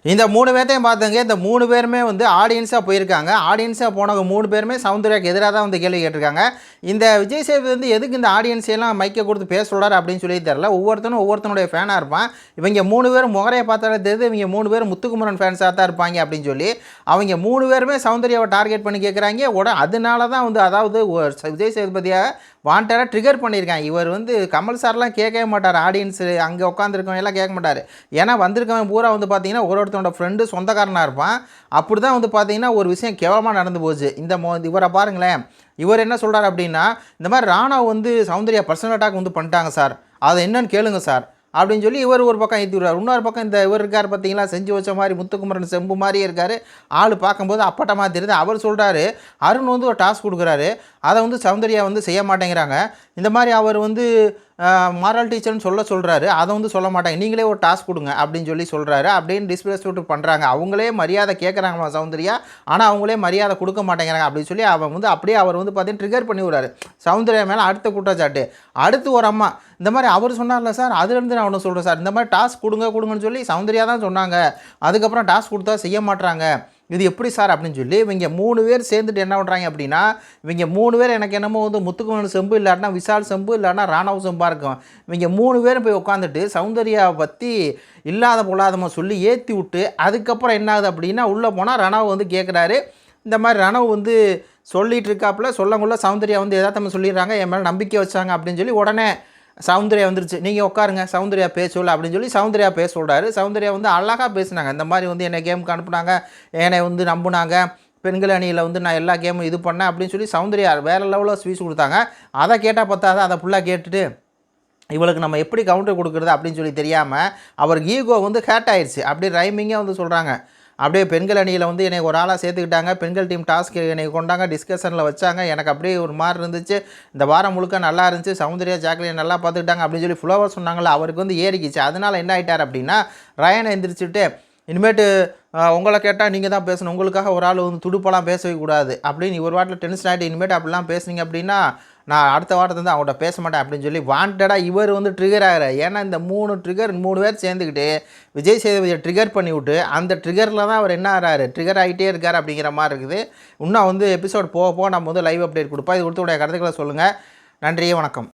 இந்த 3 பேர்த்தையும் பார்த்தங்க. இந்த 3 பேருமே வந்து ஆடியன்ஸா போயிருக்காங்க. ஆடியன்ஸா போனவங்க 3 பேருமே சௌந்தர்யாக்கு எதிரா தான் வந்து கேள்வி கேட்டிருக்காங்க. இந்த விஜய் சேதுபதி வந்து எதுக்கு இந்த ஆடியன்ஸ் எல்லாம் மைக்க கொடுத்து பேச சொல்றாரு அப்படின்னு சொல்லி தெரியல. ஒவ்வொருத்தனும் ஒவ்வொருத்தனுடைய ஃபேனா இருப்பான். இவங்க 3 பேரும் முகரைய பார்த்தாலே தெரியுது இவங்க 3 பேரும் முத்துக்குமரன் ஃபேன்ஸா தான் இருப்பாங்க அப்படின்னு சொல்லி அவங்க 3 பேருமே சௌந்தர்யாவை டார்கெட் பண்ணி கேட்குறாங்க. அதனால தான் வந்து அதாவது விஜய் சேதுபதியை வாண்டடாக ட்ரிகர் பண்ணியிருக்காங்க. இவர் வந்து கமல் சார்லாம் கேட்கவே மாட்டார். ஆடியன்ஸு அங்கே உட்காந்துருக்கவங்க எல்லாம் கேட்க மாட்டார். ஏன்னா வந்திருக்கவன் பூரா வந்து பார்த்தீங்கன்னா ஒருத்தனோட ஃப்ரெண்டு சொந்தக்காரனாக இருப்பான். அப்படி தான் வந்து பார்த்தீங்கன்னா ஒரு விஷயம் கேவலமாக நடந்து போச்சு. இவரை பாருங்களேன். இவர் என்ன சொல்கிறார் அப்படின்னா, இந்த மாதிரி ராணாவை வந்து சௌந்தர்யா பர்சனல் அட்டாக் வந்து பண்ணிட்டாங்க சார், அதை என்னன்னு கேளுங்க சார் அப்படின்னு சொல்லி இவர் ஒரு பக்கம் ஏற்றி விடுறார். இன்னொரு பக்கம் இந்த இவர் இருக்கார் பார்த்தீங்களா, செஞ்சு வச்ச மாதிரி முத்துக்குமரன் செம்பு மாதிரியே இருக்கார். ஆள் பார்க்கும்போது அப்பட்டமாக தெரியுது. அவர் சொல்கிறாரு அருண் வந்து ஒரு டாஸ்க் கொடுக்குறாரு, அதை வந்து சௌந்தர்யா வந்து செய்ய மாட்டேங்கிறாங்க. இந்த மாதிரி அவர் வந்து மாரல் டீச்சர்னு சொல்கிறாரு, அதை வந்து சொல்ல மாட்டாங்க. நீங்களே ஒரு டாஸ்க் கொடுங்க அப்படின்னு சொல்லி சொல்கிறாரு. அப்படின்னு டிஸ்பிரஸ்விட்டு பண்ணுறாங்க. அவங்களே மரியாதை கேட்குறாங்களா சௌந்தர்யா, ஆனால் அவங்களே மரியாதை கொடுக்க மாட்டேங்கிறாங்க அப்படின்னு சொல்லி அவன் வந்து அப்படியே அவர் வந்து பார்த்தீங்கன்னா ட்ரிகர் பண்ணி விடுறாரு சௌந்தர்யா மேலே. அடுத்த குற்றச்சாட்டு அடுத்து ஒரு அம்மா இந்த மாதிரி அவர் சொன்னார்ல சார், அதுலேருந்து நான் ஒன்று சொல்கிறேன் சார், இந்த மாதிரி டாஸ்க் கொடுங்கன்னு சொல்லி சௌந்தர்யா தான் சொன்னாங்க. அதுக்கப்புறம் டாஸ்க் கொடுத்தா செய்ய மாட்டுறாங்க, இது எப்படி சார் அப்படின்னு சொல்லி இவங்க 3 பேர் சேர்ந்துட்டு என்ன பண்ணுறாங்க அப்படின்னா, இவங்க 3 பேர் எனக்கு என்னமோ வந்து முத்துக்குமரன் செம்பு இல்லாட்டினா விஷால் செம்பு இல்லாட்டினா ராணவ் செம்பாக இருக்கும். இவங்க 3 பேரும் போய் உட்காந்துட்டு சௌந்தர்யாவை பற்றி இல்லாத பொல்லாதமாக சொல்லி ஏற்றி விட்டு அதுக்கப்புறம் என்ன ஆகுது அப்படின்னா, உள்ளே போனால் ரணவ் வந்து கேட்குறாரு. இந்த மாதிரி ரணவ் வந்து சொல்லிகிட்டு இருக்காப்புல சொல்லக்குள்ள சௌந்தர்யா வந்து எதார்த்தமாக சொல்லிடுறாங்க, என் மேலே நம்பிக்கை வச்சாங்க அப்படின்னு சொல்லி உடனே சௌந்தர்யா வந்துருச்சு. நீங்கள் உட்காருங்க சௌந்தர்யா பேசல அப்படின்னு சொல்லி சௌந்தர்யா பேச சொல்கிறாரு. சௌந்தர்யா வந்து அழகாக பேசினாங்க. இந்த மாதிரி வந்து என்னை கேமுக்கு அனுப்புனாங்க, என்னை வந்து நம்பினாங்க, பெண்கள் அணியில் வந்து நான் எல்லா கேமும் இது பண்ணேன் அப்படின்னு சொல்லி சௌந்தர்யா வேறு லெவலில் ஸ்பீச் கொடுத்தாங்க. அதை கேட்டால் பத்தாத அதை ஃபுல்லாக கேட்டுட்டு இவளுக்கு நம்ம எப்படி கவுண்டர் கொடுக்குறது அப்படின்னு சொல்லி தெரியாமல் அவருக்கு ஈகோ வந்து ஹேட் ஆயிடுச்சு. அப்படியே ரைமிங்காக வந்து சொல்கிறாங்க, அப்படியே பெண்கள் அணியில் வந்து என்னை ஒரு ஆளாக சேர்த்துக்கிட்டாங்க, பெண்கள் டீம் டாஸ்க் என்னை கொண்டாங்க, டிஸ்கஷனில் வச்சாங்க, எனக்கு அப்படியே ஒரு மாதிரி இருந்துச்சு, இந்த வாரம் முழுக்க நல்லா இருந்துச்சு, சௌந்தர்யா ஜாக்லின் நல்லா பார்த்துக்கிட்டாங்க அப்படின்னு சொல்லி ஃபுல்லாக சொன்னாங்களே, அவருக்கு வந்து ஏறிக்கிச்சு. அதனால் என்ன ஆகிட்டார் அப்படின்னா, ரயனை எந்திரிச்சிட்டு இனிமேட்டு உங்களை கேட்டால் நீங்கள் தான் பேசணும், உங்களுக்காக ஒரு ஆள் வந்து துடுப்பெல்லாம் பேசவே கூடாது அப்படின்னு ஒரு வாட்டில் டென்ஷன் ஆகிட்டு இனிமேட்டு அப்படிலாம் பேசுனீங்க அப்படின்னா நான் அடுத்த வாரத்தை வந்து அவங்கள்ட்ட பேச மாட்டேன் அப்படின்னு சொல்லி வாண்டடாக இவர் வந்து ட்ரிகர் ஆகிறார். ஏன்னா இந்த 3 பேர் சேர்ந்துக்கிட்டு விஜய் சேதுபதியை ட்ரிகர் பண்ணி விட்டு அந்த ட்ரிகரில் தான் அவர் என்ன ஆகிறாரு, ட்ரிகர் ஆகிட்டே இருக்கார் அப்படிங்கிற மாதிரி இருக்குது. இன்னும் வந்து எபிசோட் போக நம்ம வந்து லைவ் அப்டேட் கொடுப்போம். இது கொடுத்துடைய கருத்துக்களை சொல்லுங்கள். நன்றி, வணக்கம்.